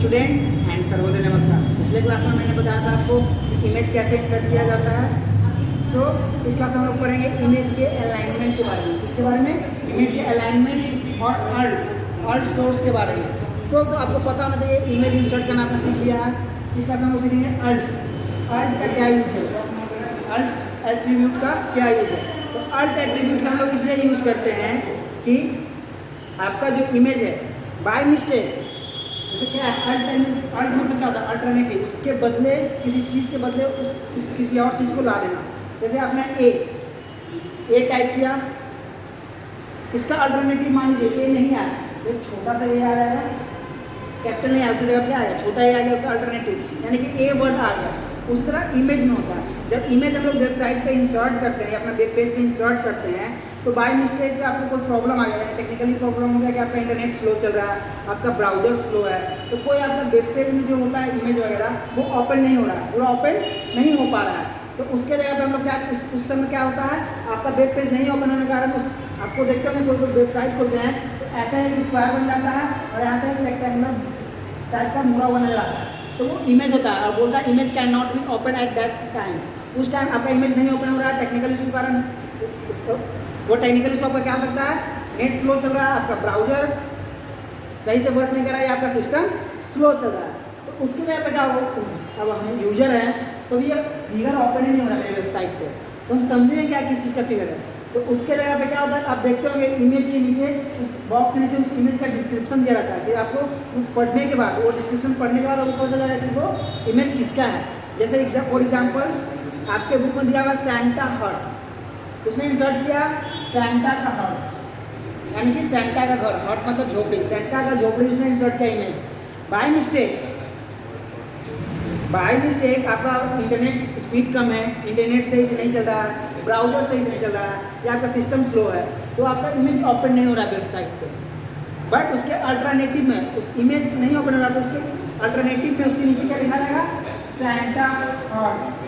Student and Sarvodaya नमस्कार। पिछले class में मैंने बताया था आपको इमेज कैसे इंसर्ट किया जाता है। इस क्लास में हम लोग पढ़ेंगे इमेज के अलाइनमेंट के बारे में। किसके बारे में? इमेज के अलाइनमेंट और अल्ट सोर्स के बारे में। तो आपको पता होना चाहिए इमेज इंसर्ट करना आपने सीख लिया है। इस क्लास में हम लोग सीखेंगे अल्ट का क्या यूज है, अल्ट एट्रीब्यूट का क्या यूज है। तो अल्ट एट्रीब्यूट का हम लोग इसलिए यूज करते हैं कि आपका जो इमेज है बाय मिस्टेक, जैसे क्या है अल्ट मतलब क्या होता है? अल्टरनेटिव, उसके बदले किसी चीज़ के बदले किसी और चीज़ को ला देना। जैसे आपने ए टाइप किया, इसका अल्टरनेटिव मान लीजिए ए नहीं आया, तो छोटा सा ए आ जाएगा, कैपिटल नहीं आया, उसकी जगह क्या आ गया? छोटा ए आ गया, उसका अल्टरनेटिव यानी कि ए वर्ड आ गया। उसी तरह इमेज में होता है, जब इमेज हम लोग वेबसाइट पे इंसर्ट करते हैं, अपना वेब पेज पे इंसर्ट करते हैं, तो बाय मिस्टेक आपको कोई प्रॉब्लम आ गया, टेक्निकली प्रॉब्लम हो गया कि आपका इंटरनेट स्लो चल रहा है, आपका ब्राउजर स्लो है, तो कोई आपका वेब पेज में जो होता है इमेज वगैरह वो ओपन नहीं हो रहा है, पूरा ओपन नहीं हो पा रहा है। तो उसके जगह पे हम लोग क्या उस समय क्या होता है, आपका वेब पेज नहीं ओपन होने के कारण आपको देखते होंगे कोई वेबसाइट खोलते हैं तो ऐसा है स्क्वायर बन जाता है और यहाँ पे रेक्टेंगुलर टाइप का मुड़ा हुआ नजर आता है, तो वो इमेज होता है और बोलता है image can not be open at that time. उस टाइम आपका इमेज नहीं ओपन हो रहा है टेक्निकल इशू के कारण। वो टेक्निकल इशू आपका क्या हो सकता है? नेट स्लो चल रहा है, आपका ब्राउजर सही से वर्क नहीं कर रहा है, आपका सिस्टम स्लो चल रहा है। तो उसकी वजह पे क्या हो, अब हम यूजर हैं तो ये फिगर ओपन ही नहीं हो रहा है वेबसाइट पे, तो हम समझेंगे क्या किस चीज़ का फिगर है। तो उसके जगह पे क्या होता है, आप देखते होंगे इमेज के नीचे उस बॉक्स के नीचे उस इमेज का डिस्क्रिप्शन दिया रहता है कि आपको पढ़ने के बाद, वो डिस्क्रिप्शन पढ़ने के बाद आपको पता चलेगा कि वो इमेज किसका है। जैसे फॉर एग्जाम्पल आपके बुक में दिया हुआ सैंटा हट, उसने इंसर्ट किया सैंटा का हट यानी कि सैंटा का घर, हट मतलब झोपड़ी, सैंटा का झोपड़ी उसने इंसर्ट किया इमेज। बाय मिस्टेक आपका इंटरनेट स्पीड कम है, इंटरनेट सही से नहीं चल रहा है, ब्राउजर सही से नहीं चल रहा है या आपका सिस्टम स्लो है, तो आपका इमेज ओपन नहीं हो रहा है वेबसाइट पे। बट उसके अल्टरनेटिव में उस इमेज नहीं ओपन हो रहा, तो उसके अल्टरनेटिव में उसके नीचे क्या लिखा रहेगा? सैंटा हट।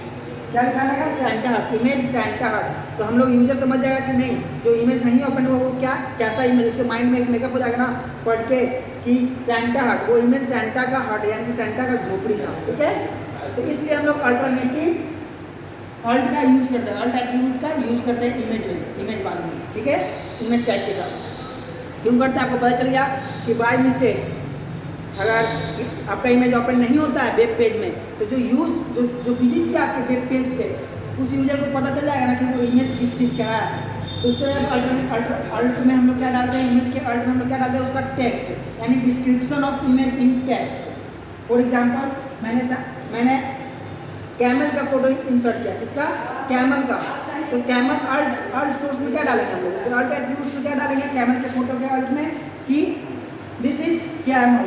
क्या लिखा रहेगा? सैंटा हट, इमेज सैंटा हट। तो हम लोग यूजर समझ जाएगा कि नहीं, जो इमेज नहीं ओपन हुआ वो कैसा इमेज, उसके माइंड में एक मेकअप हो जाएगा ना पढ़ के कि सैंटा हट, वो इमेज सैंटा का हट यानी कि सैंटा का झोपड़ी था। ठीक है, तो इसलिए हम लोग अल्टरनेटिव अल्ट का यूज करते हैं, अल्ट एट्रीब्यूट का यूज करते हैं इमेज वाले में। ठीक है, इमेज टैग के साथ क्यों करते हैं? आपको पता चल गया कि बाय मिस्टेक अगर आपका इमेज ओपन नहीं होता है वेब पेज में, तो जो विजिट किया आपके वेब पेज पे, उस यूजर को पता चल जाएगा ना कि वो इमेज किस चीज़ का है। तो उसके अल्ट में हम लोग क्या डालते हैं? इमेज के अल्ट में हम लोग क्या डालते हैं? उसका टेक्स्ट यानी description of image in text. For example मैंने कैमल का फोटो इंसर्ट किया, किसका? कैमल का। तो कैमल अल्ट सोर्स में क्या डालेंगे हम लोग? उसके अल्ट एट्रीब्यूट में क्या डालेंगे? कैमल के फोटो के अल्ट में कि this is camel,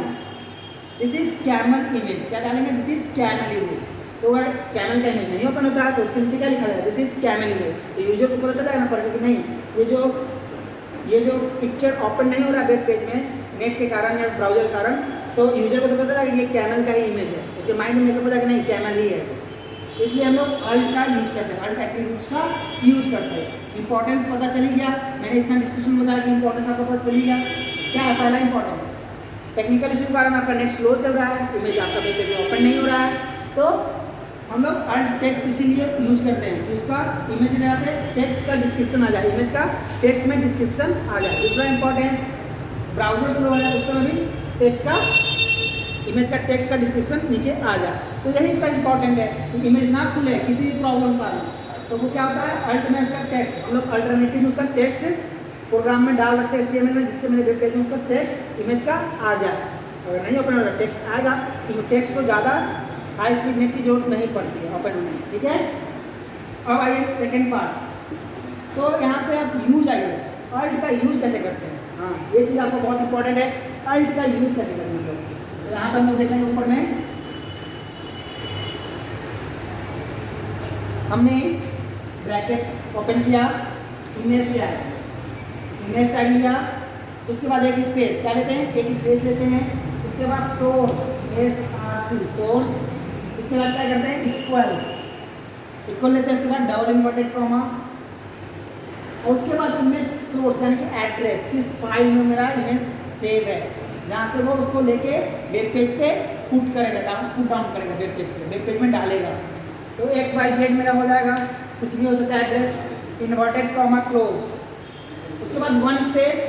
this is camel image. क्या डालेंगे? This is camel image. तो अगर कैमल का इमेज नहीं ओपन होता है तो उसके नीचे क्या लिखा जाएगा? This is camel image. तो यूजर को पता चल जाएगा ना पढ़ के कि नहीं, ये जो पिक्चर ओपन नहीं हो रहा है वेब पेज में नेट के कारण या ब्राउजर के कारण, तो यूजर को तो पता चलेगा कि ये कैमल का ही इमेज है, उसके माइंड में मेकअप हो जाएगा नहीं कैमल ही है। इसलिए हम लोग अल्ट का यूज करते हैं, अल्ट एट्रीब्यूट्स का यूज करते हैं। इंपॉर्टेंस पता चली गया, मैंने इतना डिस्क्रिप्शन में बताया कि इंपॉर्टेंस आपको पता चली गया। क्या है पहला इंपॉर्टेंस? टेक्निकल इशू के कारण आपका नेट स्लो चल रहा है, इमेज आपका वेब पेज ओपन नहीं हो रहा है, तो हम लोग अल्ट टेक्स्ट इसीलिए यूज करते हैं कि उसका इमेज के जगह पे टेक्स्ट का डिस्क्रिप्शन आ जाए, इमेज का टेक्स्ट में डिस्क्रिप्शन आ जाए। दूसरा इंपॉर्टेंट, ब्राउजर स्लो है उस समय भी टेक्स्ट का, इमेज का टेक्स्ट का डिस्क्रिप्शन नीचे आ जाए। तो यही इसका इंपॉर्टेंट है कि इमेज ना खुले किसी भी प्रॉब्लम का, तो वो क्या होता है? अल्ट में उसका टेक्स्ट, हम लोग अल्टरनेटिव उसका टेक्स्ट प्रोग्राम में डाल रखते हैं HTML में, जिससे मेरे वेब पेज में उसका टेक्स्ट इमेज का आ जाए। अगर नहीं ओपन हो रहा टेक्स्ट आएगा तो टेक्स्ट को ज़्यादा हाई स्पीड नेट की जरूरत नहीं पड़ती है ओपन होने में। ठीक है, अब आइए सेकेंड पार्ट। तो यहाँ पे आप यूज आइए, अल्ट का यूज कैसे करते हैं। हाँ, ये चीज़ आपको बहुत इंपॉर्टेंट है, अल्ट का यूज कैसे करते हैं। तो यहाँ पर हम लोग देखेंगे ऊपर में हमने ब्रैकेट ओपन किया, इमेज क्या है, इमेज टैग लिया, उसके बाद एक स्पेस क्या लेते हैं? एक स्पेस लेते हैं। उसके बाद सोर्स SRC सोर्स, उसके बाद क्या करते हैं? इक्वल लेते हैं, उसके बाद डबल इन्वर्टेड कॉमा, और उसके बाद इमेज सोर्स यानी कि एड्रेस, किस फाइल में मेरा इमेज सेव है, जहाँ से वो उसको लेके वेब पेज पे पुट डाउन करेगा वेब पेज में डालेगा। तो XYZ मेरा हो जाएगा, कुछ भी हो सकता है एड्रेस, इन्वर्टेड कॉमा क्लोज। उसके बाद वन स्पेस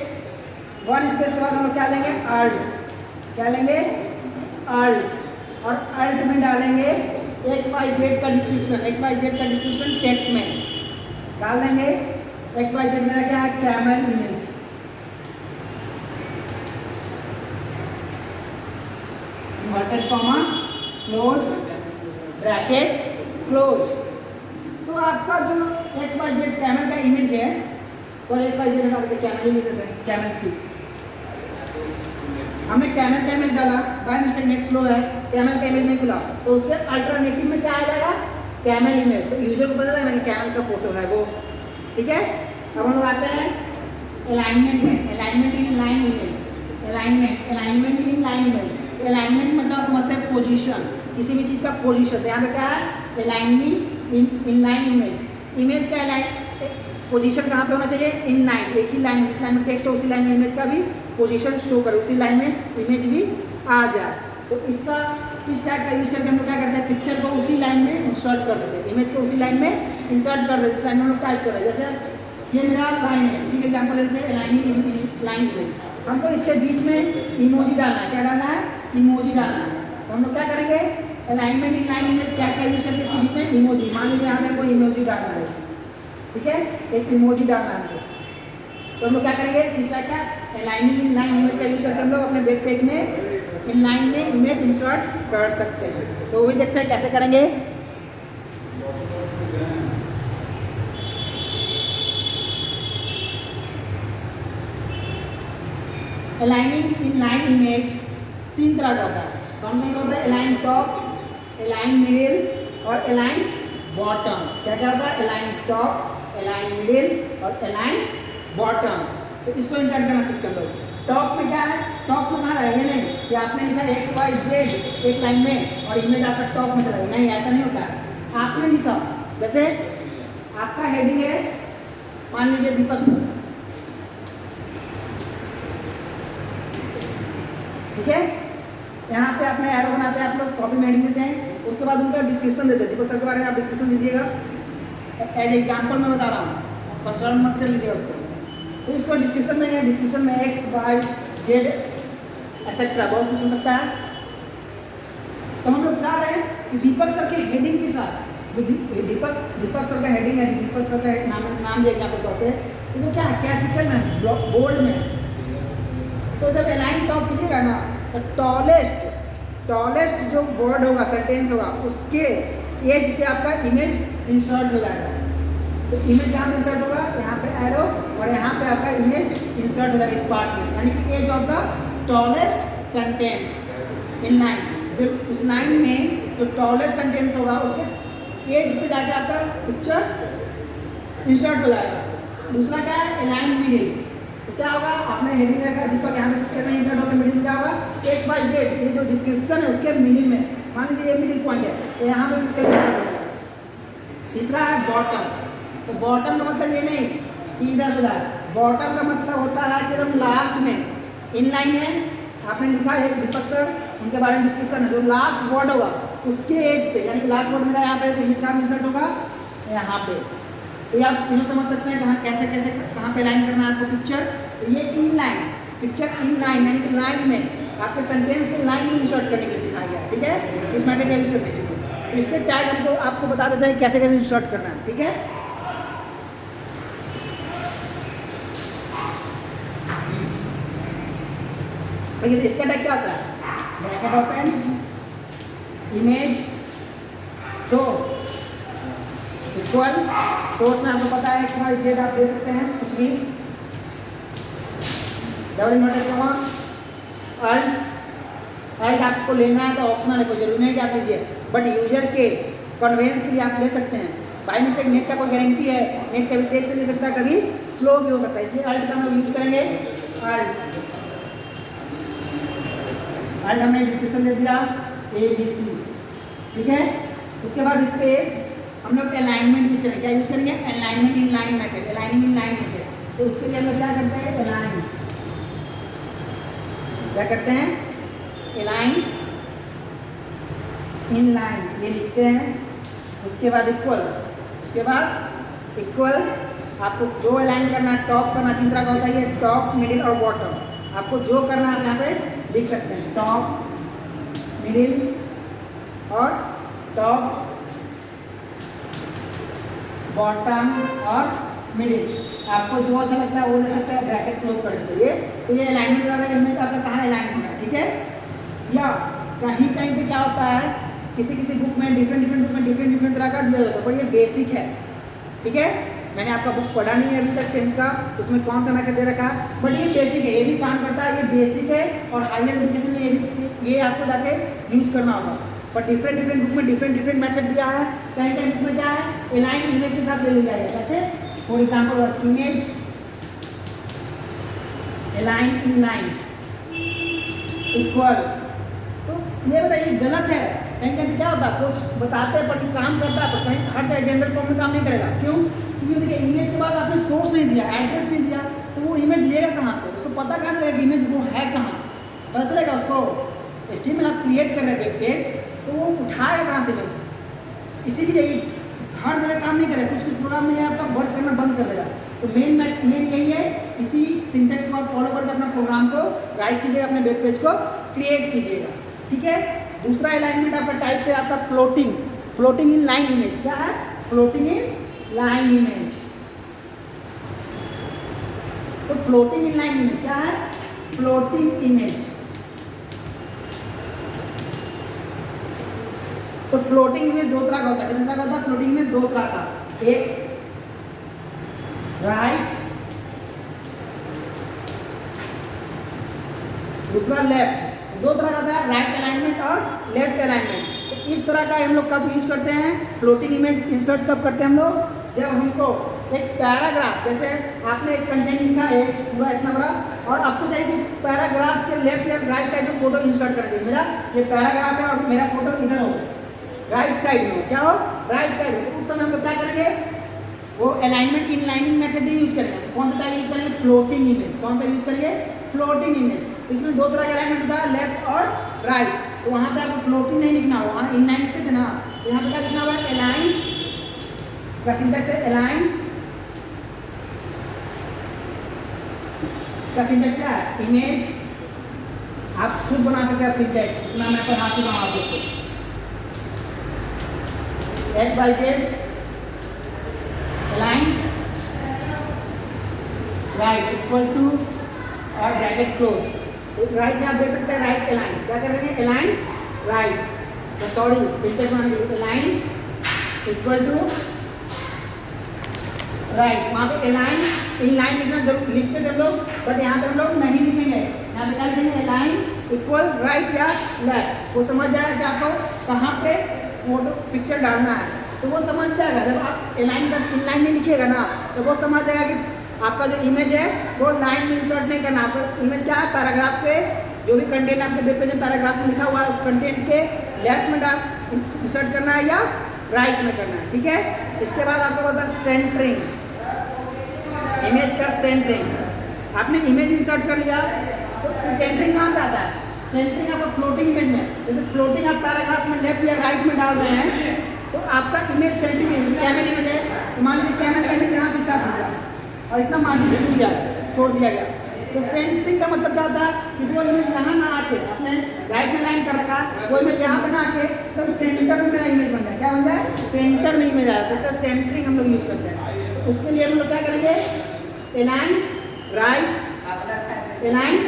के बाद हम लोग क्या लेंगे, अल्ट, क्या लेंगे, अल्ट, और अल्ट में डालेंगे XYZ का डिस्क्रिप्शन टेक्स्ट में डाल देंगे। XYZ मेरा क्या है, camel image, inverted comma close bracket close. तो आपका जो XYZ कैमल का इमेज है, और XYZ हटा के कैमल ही लिख देते हैं, कैमल की। हमने कैमल का इमेज डाला, बाय मिस्टेक नेट स्लो है, कैमल का इमेज नहीं खुला, तो उसके अल्टरनेटिव में क्या आ जाएगा, कैमल इमेज। तो यूजर को पता चलेगा कि कैमल का फोटो है वो, ठीक है। अब हम लोग आते हैं अलाइनमेंट में, alignment in line image, alignment in line image. Alignment मतलब समझते हैं पोजीशन, किसी भी चीज़ का पोजीशन। यहाँ पे क्या है, alignment in line image. Image का अलाइन पोजीशन कहाँ पे होना चाहिए, इन लाइन, एक ही लाइन, जिस लाइन में टेक्स्ट हो उसी लाइन में इमेज का भी पोजीशन शो करे, उसी लाइन में इमेज भी आ जाए। तो इसका इस टैग का यूज करके हम लोग क्या करते हैं, पिक्चर को उसी लाइन में इंसर्ट कर देते हैं, इमेज को उसी लाइन में इंसर्ट कर देते हैं, जिस लाइन में हम लोग टाइप कर रहे हैं। जैसे ये मेरा लाइन है, इसी का एग्जाम्पल लेते हैं, अलाइनिंग लाइन इमेज। हमको इसके बीच में इमोजी डालना है, क्या डालना है, इमोजी डालना है। तो हम लोग क्या करेंगे, alignment in line image tag का यूज करके इसके बीच में इमोजी, मान लीजिए हमें कोई इमोजी डालना है, ठीक है, एक इमोजी डालना है हमको। तो हम लोग क्या करेंगे, इस टाइप का अलाइनिंग इन लाइन इमेज का यूज करके हम लोग अपने वेब पेज में इन लाइन में इमेज इंसर्ट कर सकते हैं। तो वो भी देखते हैं कैसे करेंगे। अलाइनिंग इन लाइन इमेज 3 तरह का होता है। कौन कौन सा होता है, अलाइन टॉप, अलाइन मिडिल और अलाइन बॉटम। क्या क्या होता है, अलाइन टॉप, अलाइन मिडिल और अलाइन बॉटम। तो इसको इंसर्ट करना सीखते हैं लोग। टॉप में क्या है, टॉप में कहाँ है, ये नहीं कि आपने लिखा XYZ एक लाइन में और इमेज आपका टॉप में चला गया, नहीं, ऐसा नहीं होता है। आपने लिखा, जैसे आपका हेडिंग है, मान लीजिए दीपक सर, ठीक है, यहाँ पे अपने एरो बनाते हैं, आप लोग कॉपी में हेडिंग देते हैं, उसके बाद उनका डिस्क्रिप्शन देते हैं, दीपक सर के बारे में आप डिस्क्रिप्शन दीजिएगा। एज एग्जाम्पल मैं बता रहा हूँ, कंसर्न मत कर लीजिएगा उसको। तो इसको डिस्क्रिप्शन देंगे, डिस्क्रिप्शन में XYZ एक्सेट्रा बहुत कुछ हो सकता है। तो हम लोग चाह रहे हैं कि दीपक सर के हेडिंग के साथ, जो दीपक सर का हेडिंग है, दीपक सर का नाम दिया एग्जाम्पल तौर पे, तो वो क्या है, कैपिटल में, बोल्ड में। तो जब अलाइन टॉप कीजिएगा ना, तो टॉलेस्ट जो वर्ड होगा, सेंटेंस होगा, उसके एज पे आपका इमेज इंसर्ट हो जाएगा। तो इमेज यहाँ पे इंसर्ट होगा, यहाँ पे एरो, और यहाँ पे आपका इमेज इंसर्ट हो जाएगा इस पार्ट में, यानी कि edge of the tallest sentence in line. जो उस लाइन में जो टॉलेस्ट सेंटेंस होगा उसके एज पे जाके आपका पिक्चर इंसर्ट हो जाएगा। दूसरा क्या है, अलाइन मिडिल। तो क्या होगा, आपने हेडिंग रखा दीपक, यहाँ पे पिक्चर में इंसर्ट होकर मिडिल में क्या होगा, XYZ, ये जो डिस्क्रिप्शन है उसके मिडिल में, मान लीजिए ये मिडिल पॉइंट है, तो यहाँ पे पिक्चर इंसर्ट हो जाएगा। तीसरा है बॉटम। तो बॉटम का मतलब ये नहीं कि इधर उधर, बॉटम का मतलब होता है कि एकदम लास्ट में इन लाइन है, आपने लिखा है दीपक सर, उनके बारे में डिस्क्रिप्शन है, जो लास्ट वर्ड होगा उसके एज पे, यानी कि लास्ट वर्ड मेरा यहाँ पे, तो इमेज कहाँ इंसर्ट होगा, यहाँ पे। तो ये आप इन्हें समझ सकते हैं कहाँ कैसे कैसे कहाँ पे लाइन करना है आपको पिक्चर। तो ये in line, picture in line, यानी कि लाइन में आपके सेंटेंस के लाइन में इंसर्ट करने के लिए सिखाया गया, ठीक है, इस मेथड का यूज करने के लिए। तो इसके टैग हमको आपको बता देते हैं कैसे कैसे इंसर्ट करना है, ठीक है। देखिए इसका टैग क्या होता है, bracket open, image source equal, source में आपको पता है XYZ आप दे सकते हैं कुछ भी, डबल इन्वर्टेड कॉमा, अल्ट आपको लेना है तो ऑप्शनल है, कोई जरूरी नहीं कि आप लीजिए, बट यूजर के कन्वेंस के लिए आप ले सकते हैं। बाई मिस्टेक नेट का कोई गारंटी है, नेट कभी तेज चल सकता है, कभी स्लो भी हो सकता है, इसलिए अल्ट का हम लोग यूज करेंगे। अल्ट हमने डिस्क्रिप्शन दे दिया ABC, ठीक है। उसके बाद स्पेस हम लोग अलाइनमेंट यूज करेंगे, क्या यूज करेंगे, alignment in line method, aligning in line method. तो उसके लिए हम लोग क्या करते हैं, क्या करते हैं, अलाइन इन लाइन ये लिखते हैं, उसके बाद इक्वल, उसके बाद इक्वल। आपको जो अलाइन करना है, टॉप करना, 3 तरह का होता है ये, टॉप, मिडिल और बॉटम। आपको जो करना है आप यहाँ पे लिख सकते हैं, टॉप, मिडिल और टॉप, बॉटम और मिडिल। आपको जो अच्छा लगता है वो ले सकते हैं, ब्रैकेट क्लोज कर सकते हैं। तो ये अलाइनमेंट वाला इमेज आपका कहाँ अलाइन होगा, ठीक है। या कहीं कहीं पे क्या होता है, किसी किसी बुक में डिफरेंट बुक में डिफरेंट तरह का दिया जाता है, पर ये बेसिक है, ठीक है। मैंने आपका बुक पढ़ा नहीं है अभी तक 10th का, उसमें कौन सा मैथड दे रखा है, बट ये बेसिक है, ये भी काम करता है, ये बेसिक है। और हायर एजुकेशन में ये आपको जाके यूज करना होगा। पर डिफरेंट बुक में डिफरेंट मैथड दिया है। कहीं कहीं बुक में क्या है, अलाइन इमेज के साथ ले लिया है। कैसे, for example image align in line equal. तो ये बताइए गलत है। कहीं कहीं क्या होता है, कुछ बताते हैं पर ये काम करता है, पर कहीं हर जगह जनरल फॉर्म में काम नहीं करेगा। क्यों, क्योंकि देखिए इमेज के बाद आपने सोर्स नहीं दिया, एड्रेस नहीं दिया, तो वो इमेज लेगा कहाँ से, उसको पता कहाँ चलेगा कि इमेज वो है कहाँ, पता चलेगा उसको। HTML आप क्रिएट कर रहे हैं वेब पेज, तो वो उठाएगा कहाँ से इमेज। इसीलिए ये हर जगह काम नहीं करेगा, कुछ प्रोग्राम में आपका वर्क करना बंद कर देगा। तो मेन यही है, इसी सिंटेक्स को आप फॉलो करके अपना प्रोग्राम को राइट कीजिएगा, अपने वेब पेज को क्रिएट कीजिएगा, ठीक है। दूसरा अलाइनमेंट आपका टाइप से आपका फ्लोटिंग इन लाइन इमेज। क्या है, फ्लोटिंग इन लाइन इमेज। तो फ्लोटिंग इन लाइन इमेज क्या है, फ्लोटिंग इमेज। तो फ्लोटिंग इमेज 2 तरह का होता है। कितने तरह का होता है फ्लोटिंग इमेज, 2 तरह का, एक राइट, दूसरा लेफ्ट। 2 तरह का होता है, राइट अलाइनमेंट और लेफ्ट अलाइनमेंट। तो इस तरह का हम लोग कब यूज करते हैं, फ्लोटिंग इमेज इंसर्ट कब करते हैं हम लोग, जब हमको एक पैराग्राफ, जैसे आपने एक कंटेंट लिखा है पूरा इतना बड़ा, और आपको चाहिए कि इस पैराग्राफ के लेफ्ट या राइट साइड में फोटो इंसर्ट कर दीजिए। मेरा ये पैराग्राफ है और मेरा फोटो इधर हो, राइट साइड में हो, क्या हो, राइट साइड में। तो उस समय हम लोग क्या करेंगे, वो अलाइनमेंट इन लाइनिंग मेथड ही यूज करेंगे। कौन सा टाइप यूज करेंगे, फ्लोटिंग इमेज। कौन सा यूज करेंगे, फ्लोटिंग इमेज। इसमें 2 तरह का अलाइनमेंट होता है, लेफ्ट और राइट। तो वहाँ पे आपको फ्लोटिंग नहीं लिखना होगा, वहाँ इन लाइन लिखते थे ना, तो यहाँ पे क्या लिखना होगा, अलाइन। इसका सिंटेक्स है अलाइन, इसका सिंटेक्स क्या है, इमेज। आप खुद बना सकते हैं, आप सिंटेक्स इतना मैं पढ़ा चुका हूँ आपको। X by Z align right equal to और ब्रैकेट क्लोज। राइट में आप देख सकते हैं राइट अलाइन, क्या करेंगे, अलाइन राइट, सॉरी सिंटेक्स मान लीजिए, अलाइन इक्वल टू राइट। वहाँ पे अलाइन इन लाइन लिखना जरूर लिखते थे हम लोग, बट यहाँ पे हम लोग नहीं लिखेंगे। यहाँ पे क्या लिखेंगे, अलाइन इक्वल राइट या लेफ्ट। वो समझ जाएगा कि आपको कहाँ पे फोटो पिक्चर डालना है, तो वो समझ जाएगा। जब आप अलाइन सब इन लाइन नहीं लिखिएगा ना, तो वो समझ जाएगा कि आपका जो इमेज है वो लाइन में इंसर्ट नहीं करना। आपका इमेज क्या है, पैराग्राफ पे जो भी कंटेंट आपके वेब पेज में पैराग्राफ में लिखा हुआ है, उस कंटेंट के लेफ्ट में इंसर्ट करना है या राइट में करना है, ठीक है। इसके बाद आपका होता है सेंटरिंग, इमेज का सेंटरिंग। आपने इमेज इंसर्ट कर लिया, तो सेंटरिंग कहाँ पे आता है, सेंटरिंग आपका फ्लोटिंग इमेज में। जैसे फ्लोटिंग आप पैराग्राफ में लेफ्ट या राइट में डाल रहे हैं, तो आपका इमेज सेंटरिंग कैमल इमेज है, तो मान लीजिए कैमल का इमेज यहाँ से स्टार्ट हो गया और इतना मार्जिन छूट गया, छोड़ दिया गया। तो सेंटरिंग का मतलब क्या होता है कि वो इमेज यहाँ ना आके, अपने राइट में लाइन कर रखा, वो इमेज यहाँ पे ना आके तो सेंटर में मेरा इमेज बन जाए। क्या बन जाए, सेंटर में इमेज आया, तो उसका सेंटरिंग हम लोग यूज करते हैं। तो उसके लिए हम लोग क्या करेंगे, align right, align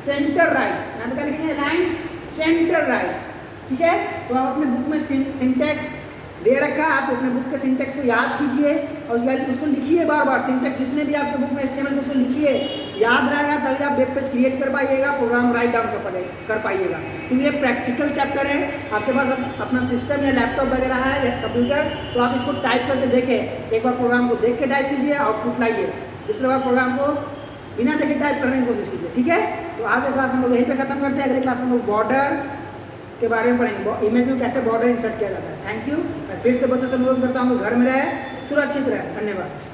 centre right. यहाँ पे क्या लिखेंगे, अलाइन सेंटर राइट, ठीक है। तो आप अपने बुक में सिंटेक्स दे रखा है, आप अपने बुक के सिंटेक्स को याद कीजिए और उसको लिखिए बार बार। सिंटेक्स जितने भी आपके बुक में HTML उसको लिखिए, याद रहेगा, तभी आप वेब पेज क्रिएट कर पाइएगा, प्रोग्राम राइट डाउन कर पाइएगा। क्योंकि ये प्रैक्टिकल चैप्टर है। आपके पास अपना सिस्टम या लैपटॉप वगैरह है या कंप्यूटर, तो आप इसको टाइप करके देखें। एक बार प्रोग्राम को देख के टाइप कीजिए, आउटपुट लाइए। दूसरी बार प्रोग्राम को बिना देखे टाइप करने की कोशिश कीजिए, ठीक है। तो आज के क्लास हम लोग यहीं पे खत्म करते हैं। अगले क्लास में हम लोग बॉर्डर के बारे में पढ़ेंगे, इमेज में कैसे बॉर्डर इंसर्ट किया जाता है। Thank you. मैं फिर से बच्चों से अनुरोध करता हूँ घर में रहे, सुरक्षित रहे। धन्यवाद।